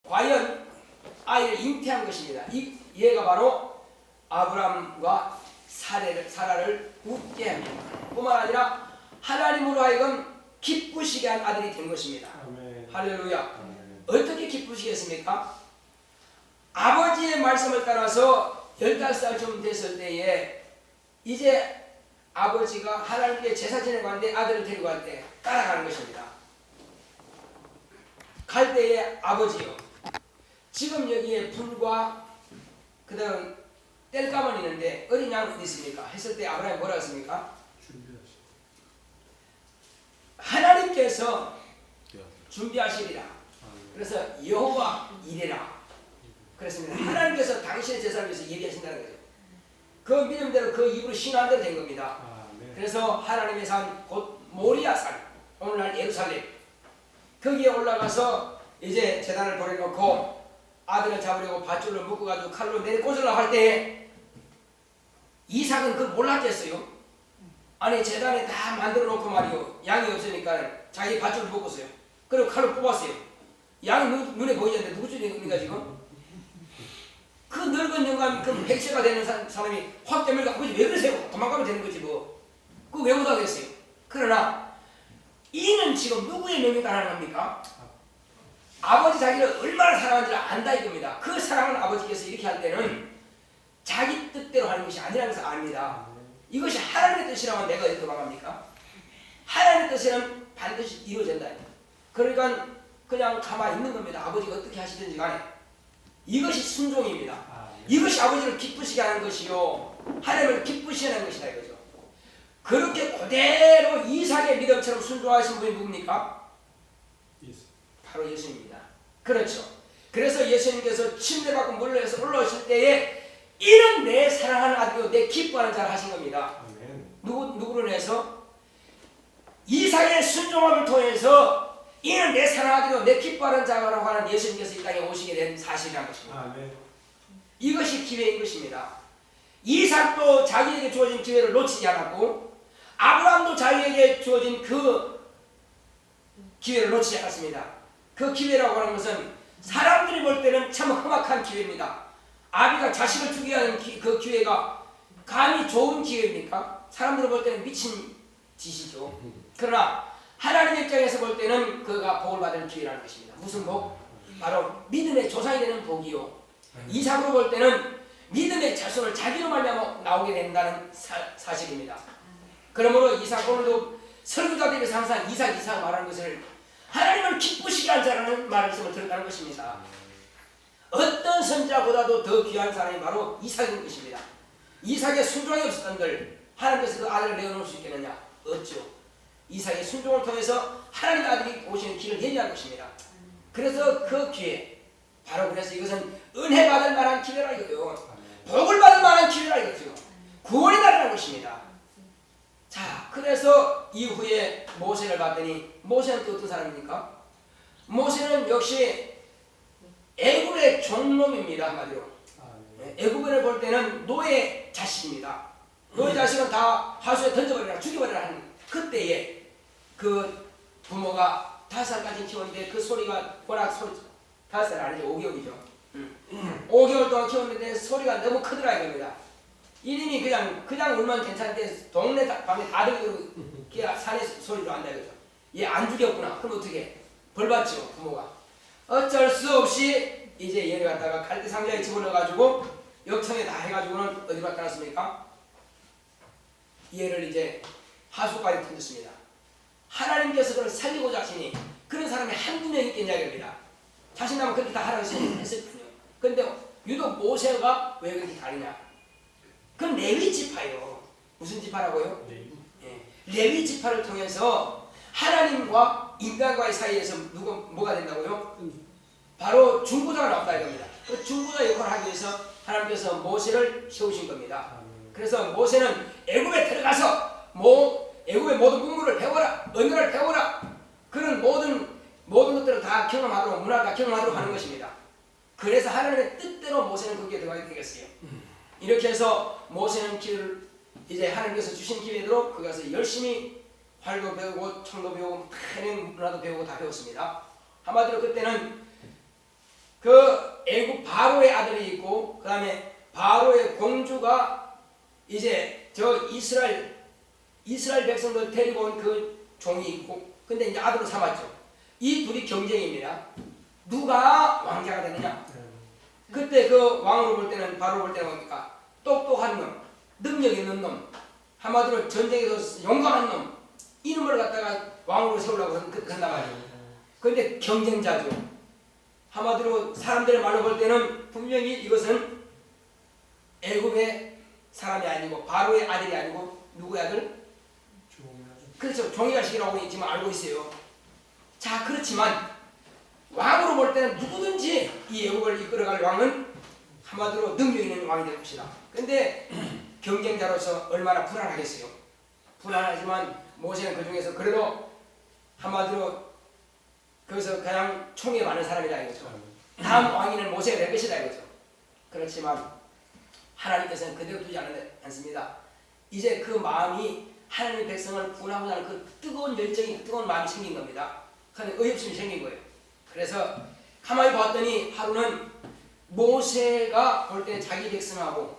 과연 아이를 잉태한 것입니다. 얘가 바로 아브라함과 사라를 웃게 합니다. 뿐만 아니라 하나님으로 하여금 기쁘시게 한 아들이 된 것입니다. 아멘. 할렐루야. 아멘. 어떻게 기쁘시겠습니까? 아버지의 말씀을 따라서 15살쯤 됐을 때에 이제 아버지가 하나님께 제사 지내고 갔는데 아들을 데리고 갈 때 따라가는 것입니다. 갈 때에 아버지요, 지금 여기에 불과 그 다음 뗄감은 있는데 어린 양은 어디 있습니까? 했을 때 아브라함이 뭐라고 했습니까? 하나님께서 준비하시리라. 그래서 여호와 이래라 그랬습니다. 하나님께서 당신의 제사를 위해서 예비하신다는 거죠. 그 믿음대로 그 입으로 신한 대로 된 겁니다. 그래서 하나님의 산 곧 모리아산, 오늘날 예루살렘, 거기에 올라가서 이제 제단을 버려놓고 아들을 잡으려고 밧줄을 묶어가지고 칼로 내리 꽂으려고 할 때 이삭은 그걸 몰랐겠어요. 아니 제단에 다 만들어 놓고 말이요, 양이 없으니까 자기 밧줄을 묶었어요. 그리고 칼로 뽑았어요. 양이 눈에 보이지 않는데 누구 줄인 겁니까 지금? 그 늙은 영감, 그 백세가 되는 사람이 확 때밀고 아버지 왜 그러세요? 도망가면 되는 거지 뭐. 그거 왜 못하겠어요? 그러나 이는 지금 누구의 명에 따르는 겁니까? 아버지 자기를 얼마나 사랑하는지를 안다 이겁니다. 그 사랑은 아버지께서 이렇게 할 때는 자기 뜻대로 하는 것이 아니라는 것을 압니다. 이것이 하나님의 뜻이라면 내가 어떻게 도망갑니까? 하나님의 뜻은 반드시 이루어진다. 그러니까 그냥 가만히 있는 겁니다. 아버지가 어떻게 하시든지 간에. 이것이 순종입니다. 이것이 아버지를 기쁘시게 하는 것이요, 하나님을 기쁘시게 하는 것이다 이거죠. 그렇게 그대로 이삭의 믿음처럼 순종하신 분이 누굽니까? 바로 예수님입니다. 그렇죠. 그래서 예수님께서 침례받고 물을 해서 올라오실 때에 이는 내 사랑하는 아들이요 내 기뻐하는 자를 하신 겁니다. 누구를 해서? 이삭의 순종함을 통해서 이는 내 사랑하는 아들이요 내 기뻐하는 자라고 하는 예수님께서 이 땅에 오시게 된 사실이라는 것입니다. 아멘. 이것이 기회인 것입니다. 이삭도 자기에게 주어진 기회를 놓치지 않았고 아브라함도 자기에게 주어진 그 기회를 놓치지 않았습니다. 그 기회라고 하는 것은 사람들이 볼 때는 참 험악한 기회입니다. 아비가 자식을 죽이게 하는 그 기회가 감히 좋은 기회입니까? 사람들이 볼 때는 미친 짓이죠. 그러나 하나님 입장에서 볼 때는 그가 복을 받을 기회라는 것입니다. 무슨 복? 바로 믿음의 조상이 되는 복이요, 이삭으로 볼 때는 믿음의 자손을 자기로 말미암아 나오게 된다는 사실입니다. 그러므로 이삭, 오늘도 설교자들에서 항상 이삭 말하는 것을 하나님을 기쁘시게 한 자라는 말씀을 들었다는 것입니다. 어떤 선자보다도 더 귀한 사람이 바로 이삭인 것입니다. 이삭의 순종이 없었던들 하나님께서 그 아들을 내어놓을 수 있겠느냐? 없죠. 이삭의 순종을 통해서 하나님의 아들이 오시는 길을 예비한 것입니다. 그래서 그 기회, 바로 그래서 이것은 은혜 받을 만한 기회라 이거요, 복을 받을 만한 기회라 이거죠. 구원이 달라는 것입니다. 자, 그래서 이후에 모세를 봤더니 모세는 또 어떤 사람입니까? 모세는 역시 애굽의 종놈입니다. 한마디로 애굽을 볼 때는 노예 자식입니다. 노예 자식은 다 하수에 던져버리라, 죽여버리라 하는 그때에 그 부모가 5살까지 키웠는데 그 소리가 워낙 5살 아니죠, 5개월이죠. 5개월 동안 키웠는데 소리가 너무 크더라 이겁니다. 이름이 그냥 울면 괜찮은데 동네 방에 다 들리고 산에 소리도 안다 이거죠. 얘 안 죽였구나. 그럼 어떻게? 벌 받죠 부모가. 어쩔 수 없이 이제 얘를 갖다가 갈대 상자에 집어넣어가지고 역청에 다 해가지고는 어디 갖다 놨습니까? 얘를 이제 하수까지 던졌습니다. 하나님께서 그를 살리고자 하시니 그런 사람이 한두 명 있겠냐 이겁니다. 자신나면 그렇게 다 하라고 했었거든요. 그런데 유독 모세가 왜 그렇게 다르냐? 그건 레위 지파예요. 무슨 지파라고요? 레위 지파를 통해서 하나님과 인간과의 사이에서 뭐가 된다고요? 바로 중보자가 나왔다 이겁니다. 그 중보자 역할을 하기 위해서 하나님께서 모세를 세우신 겁니다. 그래서 모세는 애굽에 들어가서 애굽의 모든 문물을 배워라, 언어를 배워라, 그런 모든 것들을 다 경험하도록, 문화를 다 경험하도록 하는 것입니다. 그래서 하나님의 뜻대로 모세는 거기에 들어가게 되겠어요. 이렇게 해서 모세는 길을 이제 하나님께서 주신 기회대로 거기 가서 열심히 활도 배우고 청도 배우고 많은 문화도 배우고 다 배웠습니다. 한마디로 그때는 이제 저 이스라엘 백성들 데리고 온 그 종이 있고, 근데 이제 아들로 삼았죠. 이 둘이 경쟁입니다. 누가 왕자가 되느냐? 그때 그 왕으로 볼 때는, 바로 볼 때는 뭡니까? 똑똑한 놈, 능력 있는 놈, 한마디로 전쟁에서 용감한 놈, 이놈을 갖다가 왕으로 세우려고 한단 말이에요. 그런데 경쟁자죠. 한마디로 사람들의 말로 볼 때는 분명히 이것은 애굽의 사람이 아니고 바로의 아들이 아니고 누구의 아들? 그렇죠. 종이 자식이라고 지금 알고 있어요. 자, 그렇지만 왕으로 볼 때는 누구든지 이 애국을 이끌어갈 왕은 한마디로 능력 있는 왕이 될 것이다. 근데 경쟁자로서 얼마나 불안하겠어요. 불안하지만 모세는 그 중에서 그래도 한마디로 그래서 가장 총에 많은 사람이다 이거죠. 다음 왕위는 모세가 될 것이다 이거죠. 그렇지만 하나님께서는 그대로 두지 않습니다. 이제 그 마음이 하나님의 백성을 구원하고자 하는 그 뜨거운 열정이, 뜨거운 마음이 생긴 겁니다. 그런데 의협심이 생긴 거예요. 그래서 가만히 봤더니 하루는 모세가 볼 때 자기 백성하고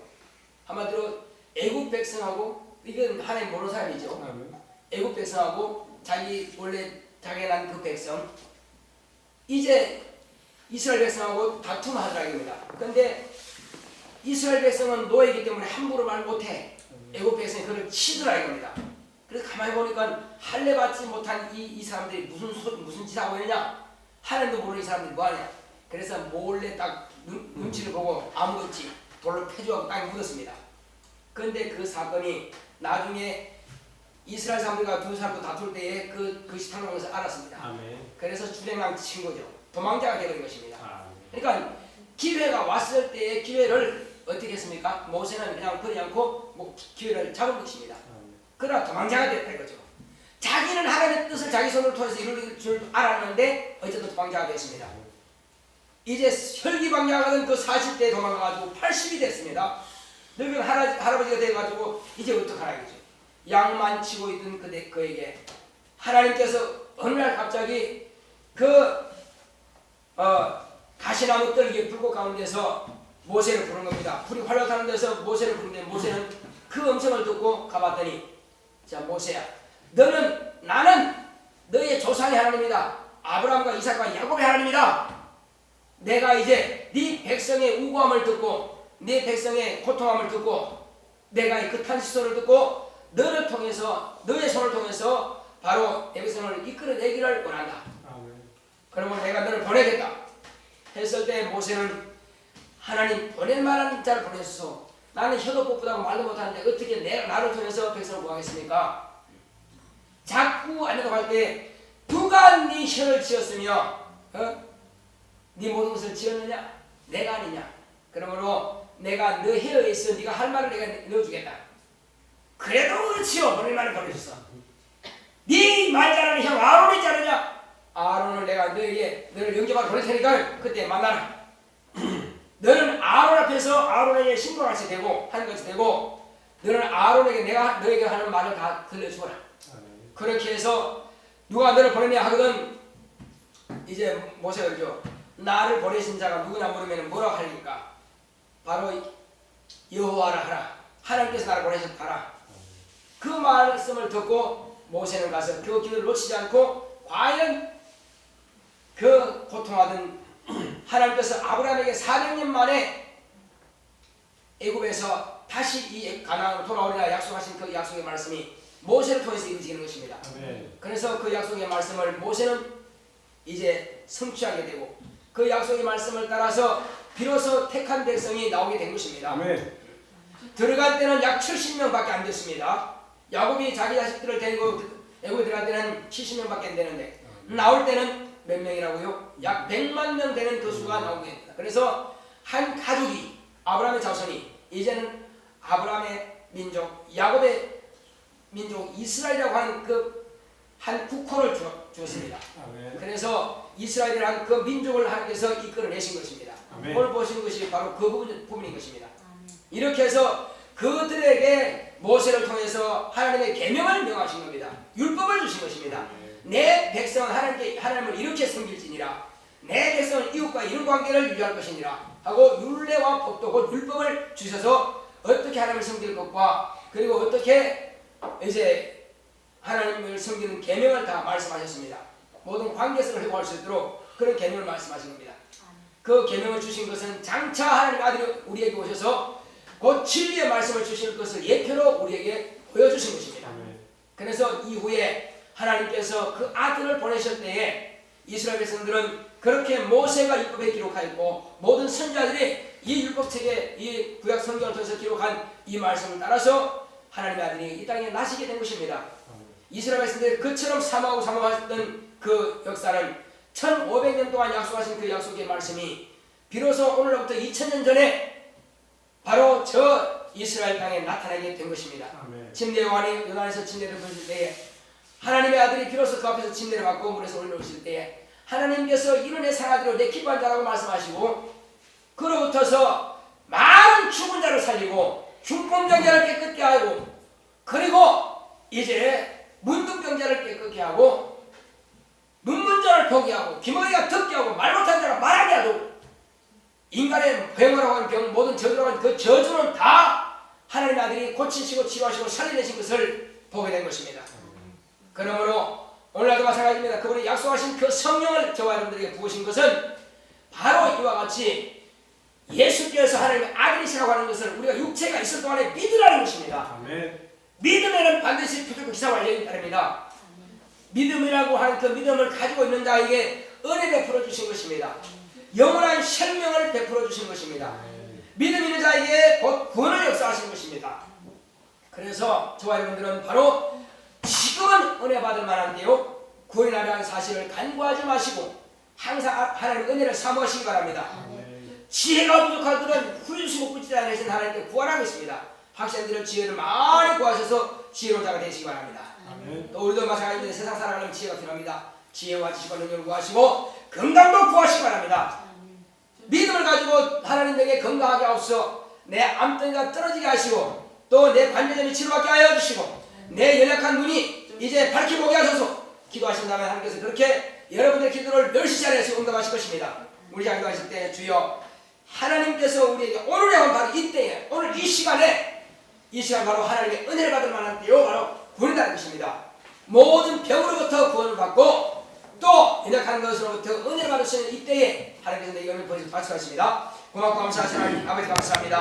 한마디로 애국 백성하고, 이건 하나님 모르는 사람이죠. 애국 백성하고 자기 원래 자기가 난 그 백성, 이제 이스라엘 백성하고 다툼하더라 이겁니다. 그런데 이스라엘 백성은 노예이기 때문에 함부로 말 못해. 애국 백성이 그를 치더라 이겁니다. 그래서 가만히 보니까 할례 받지 못한 이 사람들이 무슨 짓 하고 있느냐? 하나님도 모르는 이 사람들이 뭐하냐? 그래서 몰래 딱 눈치를 보고 아무것이 돌로 패주하고 땅에 묻었습니다. 그런데 그 사건이 나중에 이스라엘 사람들과 두 사람도 다툴 때에 그 시탕을 알았습니다. 아멘. 그래서 주랭랑 친 거죠. 도망자가 되는 것입니다. 아멘. 그러니까 기회가 왔을 때의 기회를 어떻게 했습니까? 모세는 그냥 버리지 않고 기회를 잡은 것입니다. 그러나 도망자가 됐다 이거죠. 자기는 하나님의 뜻을 자기 손을 통해서 이룰 줄 알았는데 어쨌든 도망자가 됐습니다. 이제 혈기방자가 된 그 40대에 도망가가지고 80이 됐습니다. 늙은 할아버지가 돼가지고 이제 어떡하나 이거죠. 양만 치고 있던 그에게 하나님께서 어느 날 갑자기 가시나무 떨기에 불꽃 가운데서 모세를 부른 겁니다. 불이 활활 타는 데서 모세를 부르는데 모세는 그 음성을 듣고 가봤더니, 자 모세야, 나는 너의 조상의 하나님이다. 아브라함과 이삭과 야곱의 하나님이다. 내가 이제 네 백성의 우고함을 듣고 네 백성의 고통함을 듣고 내가 이 끝한 시소를 듣고 너를 통해서, 너의 손을 통해서 바로 내 백성을 이끌어내기를 원한다. 그러면 내가 너를 보내겠다 했을 때 모세는 하나님 보낼 만한 자를 보내소서. 나는 혀도 뻣뻣하고 말도 못하는데 어떻게 나를 통해서 백성을 구하겠습니까? 자꾸 안내도 할 때 누가 네 혀를 지었으며 네 모든 것을 지었느냐? 내가 아니냐? 그러므로 내가 너 혀에 있어 네가 할 말을 내가 넣어주겠다. 그래도 그렇지요. 보낼 만을 보내줬어. 네 말 잘하는 형 아론이 자르냐? 아론을 내가 너를 영접하러 보낼 테니까 그때 만나라. 너는 아론 앞에서 아론에게 신고같이 되고 하는 것이 되고, 너는 아론에게 내가 너에게 하는 말을 다 들려주거라. 그렇게 해서 누가 너를 보내냐 하거든. 이제 모세가 그러죠. 나를 보내신 자가 누구냐 물으면 뭐라고 하니까 바로 여호와라 하라. 하나님께서 나를 보내셨다라. 그 말씀을 듣고 모세는 가서 그 기회를 놓치지 않고 과연 그 고통하던 하나님께서 아브라함에게 400년 만에 애굽에서 다시 이 가나안으로 돌아오리라 약속하신 그 약속의 말씀이 모세를 통해서 이루어지는 것입니다. 아멘. 그래서 그 약속의 말씀을 모세는 이제 성취하게 되고 그 약속의 말씀을 따라서 비로소 택한 백성이 나오게 된 것입니다. 아멘. 들어갈 때는 약 70명밖에 안 됐습니다. 야곱이 자기 자식들을 데리고 애굽에 들어갈 때는 70명밖에 안 되는데 나올 때는 몇 명이라고요? 약 100만 명 되는 그 수가 나오게 됩니다. 그래서 한 가족이, 아브라함의 자손이 이제는 아브라함의 민족, 야곱의 민족 이스라엘이라고 하는 그 한 국호를 주었습니다. 아멘. 그래서 이스라엘이라는 그 민족을 하나님께서 이끌어내신 것입니다. 아멘. 오늘 보시는 것이 바로 그 부분인 것입니다. 아멘. 이렇게 해서 그들에게 모세를 통해서 하나님의 계명을 명하신 겁니다. 율법을 주신 것입니다. 아멘. 내 백성은 하나님을 이렇게 섬길지니라. 내 백성은 이웃과 이런 관계를 유지할 것이니라 하고 율례와 법도 곧 율법을 주셔서 어떻게 하나님을 섬길 것과 그리고 어떻게 이제 하나님을 섬기는 계명을 다 말씀하셨습니다. 모든 관계성을 회복할 수 있도록 그런 계명을 말씀하신 겁니다. 그 계명을 주신 것은 장차 하나님 아들이 우리에게 오셔서 곧 진리의 말씀을 주실 것을 예표로 우리에게 보여주신 것입니다. 그래서 이후에 하나님께서 그 아들을 보내실 때에 이스라엘 백성들은 그렇게 모세가 율법에 기록하였고 모든 선지자들이 이 율법책에 이 구약 성경을 통해서 기록한 이 말씀을 따라서 하나님의 아들이 이 땅에 나시게 된 것입니다. 이스라엘 백성들이 그처럼 사모하던 그 역사는 1500년 동안 약속하신 그 약속의 말씀이 비로소 오늘로부터 2000년 전에 바로 저 이스라엘 땅에 나타나게 된 것입니다. 침례 요한이 요단에서 침례를 보실 때에 하나님의 아들이 비로소 그 앞에서 침례를 받고 물에서 올라오실 때에 하나님께서 이는 내 사랑하기로 내 기뻐한 자라고 말씀하시고 그로부터서 많은 죽은 자를 살리고 중풍병자를 깨끗게 하고 그리고 이제 문둥병자를 깨끗게 하고 눈문자를 보게 하고 귀머리가 듣게 하고 말 못한 자가 말하게 하고 인간의 병으라고 하는 병 모든 저주라고 하는 그 저주는 다 하나님의 아들이 고치시고 치료하시고 살려내신 것을 보게 된 것입니다. 그러므로 오늘날도 마찬가지입니다. 그분이 약속하신 그 성령을 저와 여러분들에게 부으신 것은 바로 이와 같이 예수께서 하나님의 아들이시라고 하는 것을 우리가 육체가 있을 동안에 믿으라는 것입니다. 아멘. 믿음에는 반드시 표적과 기사와 알력이 따릅니다. 믿음이라고 하는 그 믿음을 가지고 있는 자에게 은혜 베풀어 주신 것입니다. 영원한 생명을 베풀어 주신 것입니다. 믿음 있는 자에게 곧 구원을 역사하신 것입니다. 그래서 저와 여러분들은 바로 지금은 은혜 받을 만한데요 구원이라는 사실을 간과하지 마시고 항상 하나님의 은혜를 사모하시기 바랍니다. 지혜가 부족할 때는 후유수고 꾸짖지 않으신 하나님께 구하라겠습니다. 학생들은 지혜를 많이 구하셔서 지혜로운 자가 되시기 바랍니다. 또 우리도 마찬가지입니다. 세상 살아가려면 지혜가 필요합니다. 지혜와 지식과 능력을 구하시고 건강도 구하시기 바랍니다. 믿음을 가지고 하나님에게 건강하게 하옵소서. 내 암덩이가 떨어지게 하시고 또 내 관절염이 치료받게 하여 주시고 내 연약한 눈이 이제 밝게 보게 하셔서 기도하신다면 하나님께서 그렇게 여러분들의 기도를 멸시치 않으시고 응답하실 것입니다. 우리 자 기도하실 때 주여 하나님께서 우리에게 오늘의 한 바로 이때에 오늘 이 시간에 이 시간 바로 하나님의 은혜를 받을 만한 때요 바로 구원이라는 것입니다. 모든 병으로부터 구원을 받고 또 연약한 것으로부터 은혜를 받을 수 있는 이때에 하나님께서 내게 은혜를 보내주셔서 박수하십니다. 고맙고 감사하시는 하나님 아버지 감사합니다.